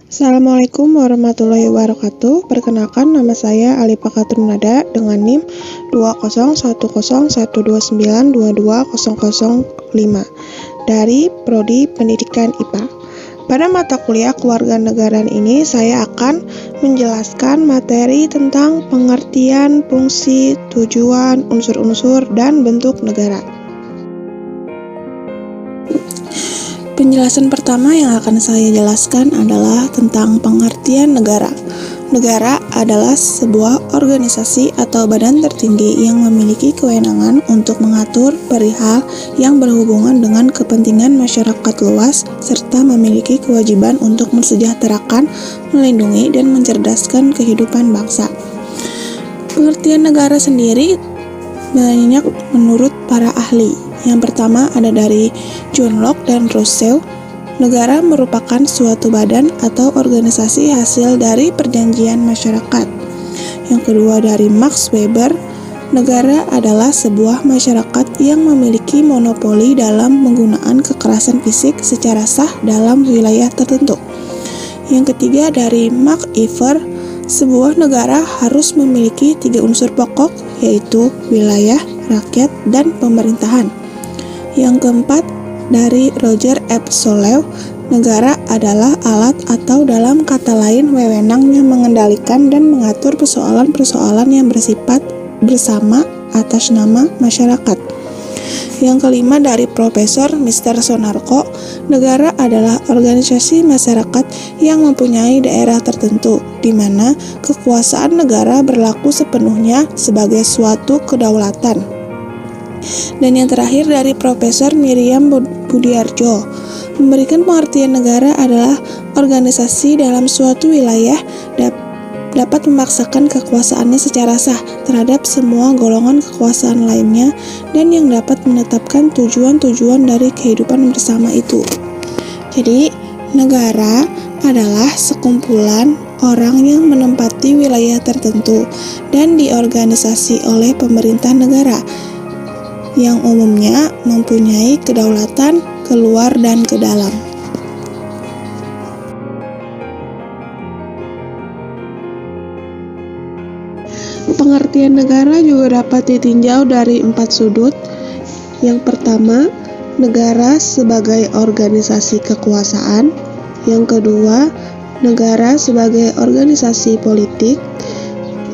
Assalamualaikum warahmatullahi wabarakatuh. Perkenalkan, nama saya Alifa Katrunada dengan NIM 2010129220005 dari Prodi Pendidikan IPA. Pada mata kuliah kewarganegaraan ini, saya akan menjelaskan materi tentang pengertian, fungsi, tujuan, unsur-unsur, dan bentuk negara. Penjelasan pertama yang akan saya jelaskan adalah tentang pengertian negara. Negara adalah sebuah organisasi atau badan tertinggi yang memiliki kewenangan untuk mengatur perihal yang berhubungan dengan kepentingan masyarakat luas, serta memiliki kewajiban untuk mensejahterakan, melindungi, dan mencerdaskan kehidupan bangsa. Pengertian negara sendiri banyak menurut para ahli. Yang pertama ada dari John Locke dan Rousseau. Negara merupakan suatu badan atau organisasi hasil dari perjanjian masyarakat. Yang kedua dari Max Weber. Negara adalah sebuah masyarakat yang memiliki monopoli dalam penggunaan kekerasan fisik secara sah dalam wilayah tertentu. Yang ketiga dari Mark Iver. Sebuah negara harus memiliki 3 unsur pokok, yaitu wilayah, rakyat, dan pemerintahan. Yang keempat, dari Roger F. Soleil, negara adalah alat atau dalam kata lain wewenang yang mengendalikan dan mengatur persoalan-persoalan yang bersifat bersama atas nama masyarakat. Yang kelima dari Profesor Mr. Sonarko, negara adalah organisasi masyarakat yang mempunyai daerah tertentu, di mana kekuasaan negara berlaku sepenuhnya sebagai suatu kedaulatan. Dan yang terakhir dari Profesor Miriam Budiarjo, memberikan pengertian negara adalah organisasi dalam suatu wilayah dapat memaksakan kekuasaannya secara sah terhadap semua golongan kekuasaan lainnya dan yang dapat menetapkan tujuan-tujuan dari kehidupan bersama itu. Jadi, negara adalah sekumpulan orang yang menempati wilayah tertentu dan diorganisasi oleh pemerintah negara yang umumnya mempunyai kedaulatan keluar dan ke dalam. Pengertian negara juga dapat ditinjau dari 4 sudut. Yang pertama, negara sebagai organisasi kekuasaan. Yang kedua, negara sebagai organisasi politik.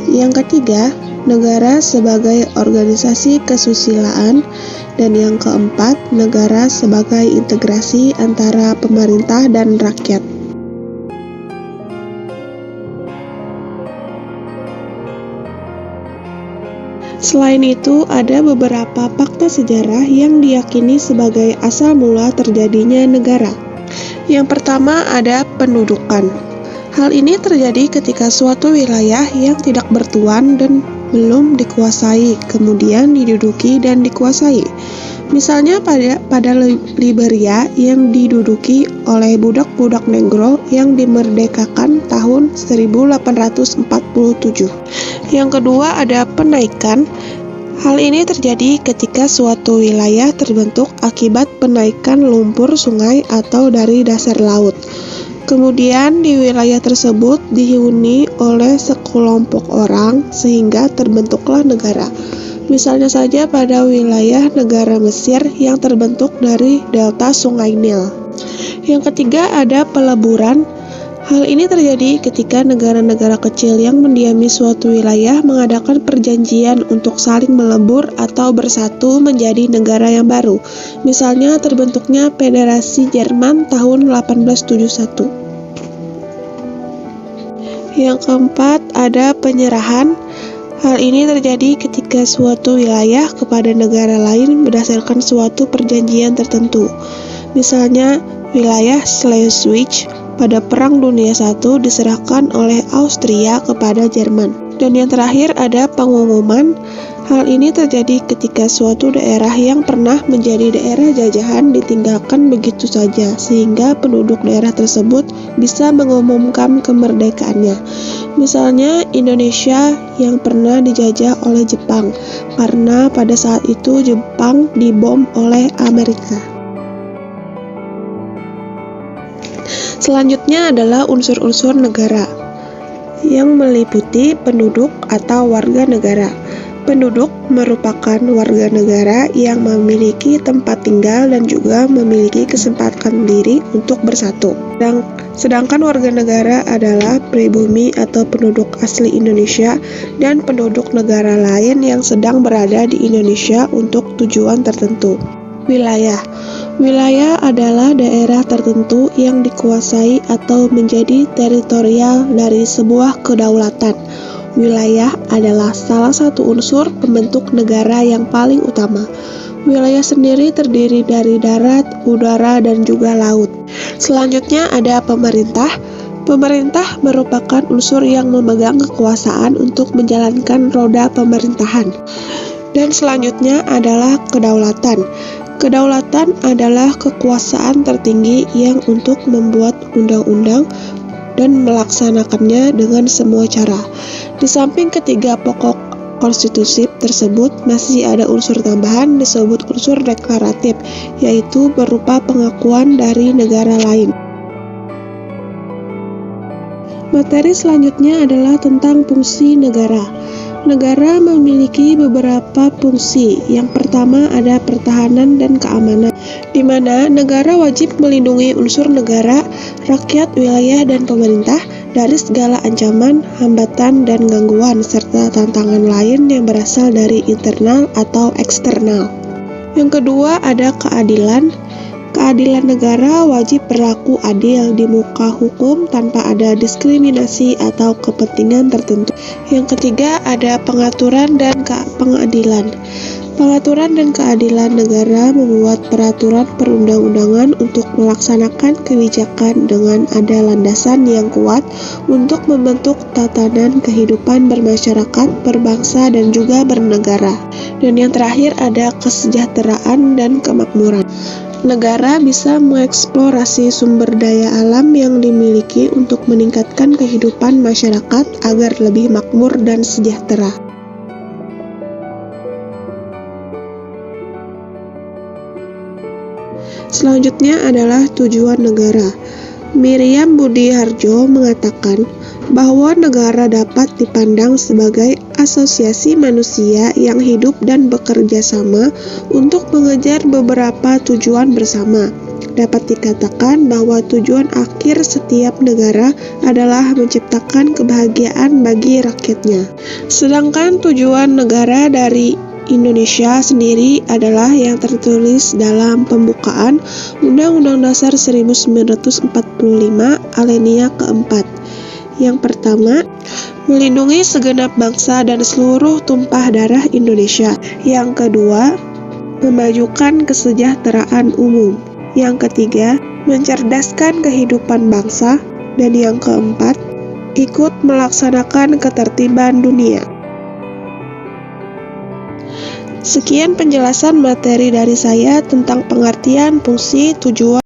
Yang ketiga, negara sebagai organisasi kesusilaan. Dan yang keempat, negara sebagai integrasi antara pemerintah dan rakyat. Selain itu, ada beberapa fakta sejarah yang diyakini sebagai asal mula terjadinya negara. Yang pertama ada pendudukan. Hal ini terjadi ketika suatu wilayah yang tidak bertuan dan belum dikuasai, kemudian diduduki dan dikuasai. Misalnya pada Liberia yang diduduki oleh budak-budak Negro yang dimerdekakan tahun 1847. Yang kedua ada penaikan. Hal ini terjadi ketika suatu wilayah terbentuk akibat penaikan lumpur sungai atau dari dasar laut. Kemudian di wilayah tersebut dihuni oleh sekelompok orang sehingga terbentuklah negara. Misalnya saja pada wilayah negara Mesir yang terbentuk dari delta Sungai Nil. Yang ketiga ada peleburan. Hal ini terjadi ketika negara-negara kecil yang mendiami suatu wilayah mengadakan perjanjian untuk saling melebur atau bersatu menjadi negara yang baru. Misalnya terbentuknya Federasi Jerman tahun 1871. Yang keempat ada penyerahan. Hal ini terjadi ketika suatu wilayah kepada negara lain berdasarkan suatu perjanjian tertentu. Misalnya, wilayah Schleswig pada Perang Dunia I diserahkan oleh Austria kepada Jerman. Dan yang terakhir ada pengumuman. Hal ini terjadi ketika suatu daerah yang pernah menjadi daerah jajahan ditinggalkan begitu saja, sehingga penduduk daerah tersebut bisa mengumumkan kemerdekaannya. Misalnya Indonesia yang pernah dijajah oleh Jepang, karena pada saat itu Jepang dibom oleh Amerika. Selanjutnya adalah unsur-unsur negara yang meliputi penduduk atau warga negara. Penduduk merupakan warga negara yang memiliki tempat tinggal dan juga memiliki kesempatan diri untuk bersatu. Sedangkan warga negara adalah pribumi atau penduduk asli Indonesia dan penduduk negara lain yang sedang berada di Indonesia untuk tujuan tertentu. Wilayah adalah daerah tertentu yang dikuasai atau menjadi teritorial dari sebuah kedaulatan. Wilayah adalah salah satu unsur pembentuk negara yang paling utama. Wilayah sendiri terdiri dari darat, udara, dan juga laut. Selanjutnya ada pemerintah. Pemerintah merupakan unsur yang memegang kekuasaan untuk menjalankan roda pemerintahan. Dan selanjutnya adalah kedaulatan. Kedaulatan adalah kekuasaan tertinggi yang untuk membuat undang-undang dan melaksanakannya dengan semua cara. Di samping ketiga pokok konstitusi tersebut, masih ada unsur tambahan disebut unsur deklaratif, yaitu berupa pengakuan dari negara lain. Materi selanjutnya adalah tentang fungsi negara. Negara memiliki beberapa fungsi. Yang pertama ada pertahanan dan keamanan, di mana negara wajib melindungi unsur negara, rakyat, wilayah, dan pemerintah dari segala ancaman, hambatan, dan gangguan, serta tantangan lain yang berasal dari internal atau eksternal. Yang kedua ada keadilan. Keadilan negara wajib berlaku adil di muka hukum tanpa ada diskriminasi atau kepentingan tertentu. Yang ketiga ada pengaturan dan pengadilan. Pengaturan dan keadilan negara membuat peraturan perundang-undangan untuk melaksanakan kebijakan dengan ada landasan yang kuat untuk membentuk tatanan kehidupan bermasyarakat, berbangsa, dan juga bernegara. Dan yang terakhir ada kesejahteraan dan kemakmuran. Negara bisa mengeksplorasi sumber daya alam yang dimiliki untuk meningkatkan kehidupan masyarakat agar lebih makmur dan sejahtera. Selanjutnya adalah tujuan negara. Miriam Budi Harjo mengatakan bahwa negara dapat dipandang sebagai asosiasi manusia yang hidup dan bekerja sama untuk mengejar beberapa tujuan bersama. Dapat dikatakan bahwa tujuan akhir setiap negara adalah menciptakan kebahagiaan bagi rakyatnya. Sedangkan tujuan negara dari Indonesia sendiri adalah yang tertulis dalam pembukaan Undang-Undang Dasar 1945 alinea keempat. Yang pertama, melindungi segenap bangsa dan seluruh tumpah darah Indonesia. Yang kedua, memajukan kesejahteraan umum. Yang ketiga, mencerdaskan kehidupan bangsa. Dan yang keempat, ikut melaksanakan ketertiban dunia. Sekian penjelasan materi dari saya tentang pengertian, fungsi, tujuan,